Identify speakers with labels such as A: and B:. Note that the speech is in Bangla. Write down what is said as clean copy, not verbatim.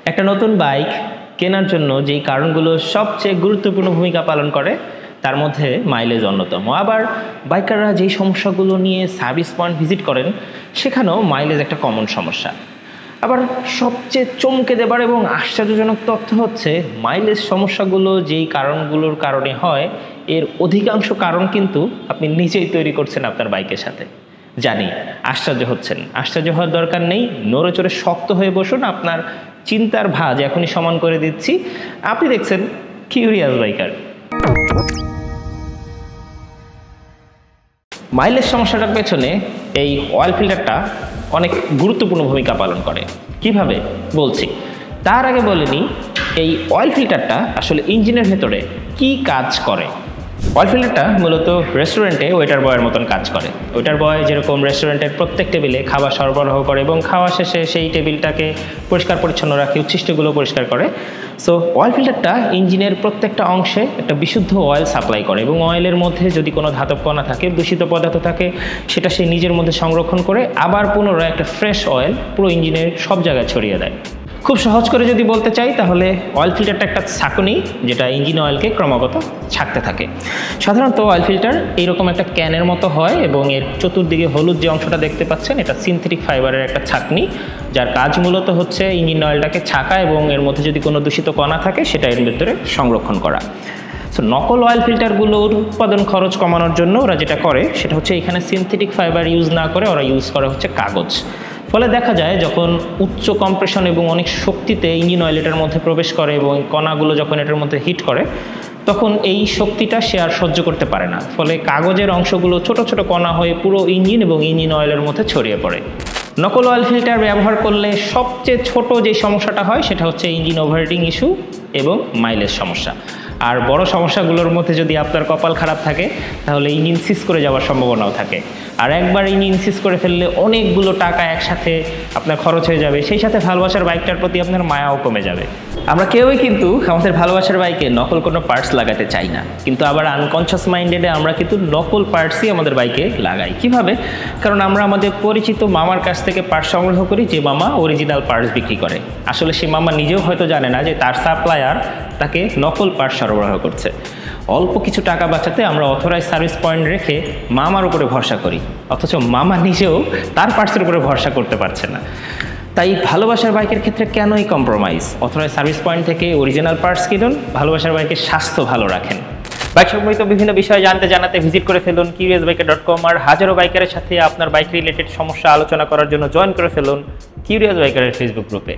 A: একটা নতুন বাইক কেনার জন্য যেই কারণগুলো সবচেয়ে গুরুত্বপূর্ণ ভূমিকা পালন করে তার মধ্যে মাইলেজ অন্যতম। আবার বাইকাররা যেই সমস্যাগুলো নিয়ে সার্ভিস পয়েন্ট ভিজিট করেন সেখানেও মাইলেজ একটা কমন সমস্যা। আবার সবচেয়ে চমকে দেবার এবং আশ্চর্যজনক তথ্য হচ্ছে মাইলেজ সমস্যাগুলো যেই কারণগুলোর কারণে হয় এর অধিকাংশ কারণ কিন্তু আপনি নিজেই তৈরি করছেন আপনার বাইকের সাথে। জানি আশ্চর্য হচ্ছেন, আশ্চর্য হওয়ার দরকার নেই, নড়েচড়ে শক্ত হয়ে বসুন, আপনার চিন্তার ভাঁজ এখনই সমান করে দিচ্ছি। আপনি দেখছেন কিউরিয়াস বাইকার। মাইলেজ সমস্যাটার পেছনে এই অয়েল ফিল্টারটা অনেক গুরুত্বপূর্ণ ভূমিকা পালন করে। কিভাবে বলছি, তার আগে বলে নিই এই অয়েল ফিল্টারটা আসলে ইঞ্জিনের ভেতরে কি কাজ করে। অয়েল ফিল্টারটা মূলত রেস্টুরেন্টে ওয়েটার বয়ের মতন কাজ করে। ওয়েটার বয় যেরকম রেস্টুরেন্টের প্রত্যেক টেবিলে খাবার সরবরাহ করে এবং খাওয়া শেষে সেই টেবিলটাকে পরিষ্কার পরিচ্ছন্ন রাখে, উচ্ছিষ্টগুলো পরিষ্কার করে। সো অয়েল ফিল্টারটা ইঞ্জিনের প্রত্যেকটা অংশে একটা বিশুদ্ধ অয়েল সাপ্লাই করে এবং অয়েলের মধ্যে যদি কোনো ধাতব কণা থাকে, দূষিত পদার্থ থাকে, সেটা সে নিজের মধ্যে সংরক্ষণ করে আবার পুনরায় একটা ফ্রেশ অয়েল পুরো ইঞ্জিনের সব জায়গায় ছড়িয়ে দেয়। খুব সহজ করে যদি বলতে চাই তাহলে অয়েল ফিল্টারটা একটা ছাঁকুনি যেটা ইঞ্জিন অয়েলকে ক্রমাগত ছাঁকতে থাকে। সাধারণত অয়েল ফিল্টার এইরকম একটা ক্যানের মতো হয় এবং এর চতুর্দিকে হলুদ যে অংশটা দেখতে পাচ্ছেন এটা সিনথেটিক ফাইবারের একটা ছাঁকনি, যার কাজ মূলত হচ্ছে ইঞ্জিন অয়েলটাকে ছাঁকা এবং এর মধ্যে যদি কোনো দূষিত কণা থাকে সেটা এর ভেতরে সংরক্ষণ করা। সো নকল অয়েল ফিল্টারগুলোর উৎপাদন খরচ কমানোর জন্য ওরা যেটা করে সেটা হচ্ছে এখানে সিনথেটিক ফাইবার ইউজ না করে ওরা ইউজ করে হচ্ছে কাগজ। ফলে দেখা যায় যখন উচ্চ কম্প্রেশন এবং অনেক শক্তিতে ইঞ্জিন অয়েল এটার মধ্যে প্রবেশ করে এবং কণাগুলো যখন এটার মধ্যে হিট করে তখন এই শক্তিটা সে আর সহ্য করতে পারে না। ফলে কাগজের অংশগুলো ছোট ছোট কণা হয়ে পুরো ইঞ্জিন এবং ইঞ্জিন অয়েলের মধ্যে ছড়িয়ে পড়ে। নকল অয়েল ফিল্টার ব্যবহার করলে সবচেয়ে ছোট যে সমস্যাটা হয় সেটা হচ্ছে ইঞ্জিন ওভারহিটিং ইস্যু এবং মাইলেজ সমস্যা। আর বড় সমস্যাগুলোর মধ্যে যদি আপনার কপাল খারাপ থাকে তাহলে ইঞ্জিন সিজ করে যাওয়ার সম্ভাবনাও থাকে। আর একবার ইঞ্জিন সিজ করে ফেললে অনেকগুলো টাকা একসাথে আপনার খরচ হয়ে যাবে, সেই সাথে ভালোবাসার বাইকটার প্রতি আপনার মায়াও কমে যাবে। আমরা কেউই কিন্তু আমাদের ভালোবাসার বাইকে নকল কোনো পার্টস লাগাতে চাই না, কিন্তু আবার আনকনশিয়াস মাইন্ডেডে আমরা কিন্তু নকল পার্টসই আমাদের বাইকে লাগাই। কিভাবে? কারণ আমরা আমাদের পরিচিত মামার কাছ থেকে পার্টস সংগ্রহ করি যে মামা অরিজিনাল পার্টস বিক্রি করে। আসলে সে মামা নিজেও হয়তো জানে না যে তার সাপ্লায়ার তাকে নকল পার্টস সরবরাহ করছে। অল্প কিছু টাকা বাঁচাতে আমরা অথরাইজ সার্ভিস পয়েন্ট রেখে মামার উপরে ভরসা করি, অথচ মামা নিজেও তার পার্টসের উপরে ভরসা করতে পারছে না। তাই ভালোবাসার বাইকের ক্ষেত্রে কেনই কম্প্রোমাইজ? অথরাইজ সার্ভিস পয়েন্ট থেকে অরিজিনাল পার্টস কিনুন, ভালোবাসার বাইকের স্বাস্থ্য ভালো রাখেন। বাইক সম্বন্ধিত বিভিন্ন বিষয় জানাতে ভিজিট করে ফেলুন curiousbiker.com, আর হাজারো বাইকারের সাথে আপনার বাইক রিলেটেড সমস্যা আলোচনা করার জন্য জয়েন করে ফেলুন কিউরিয়াস বাইকারের ফেসবুক গ্রুপে।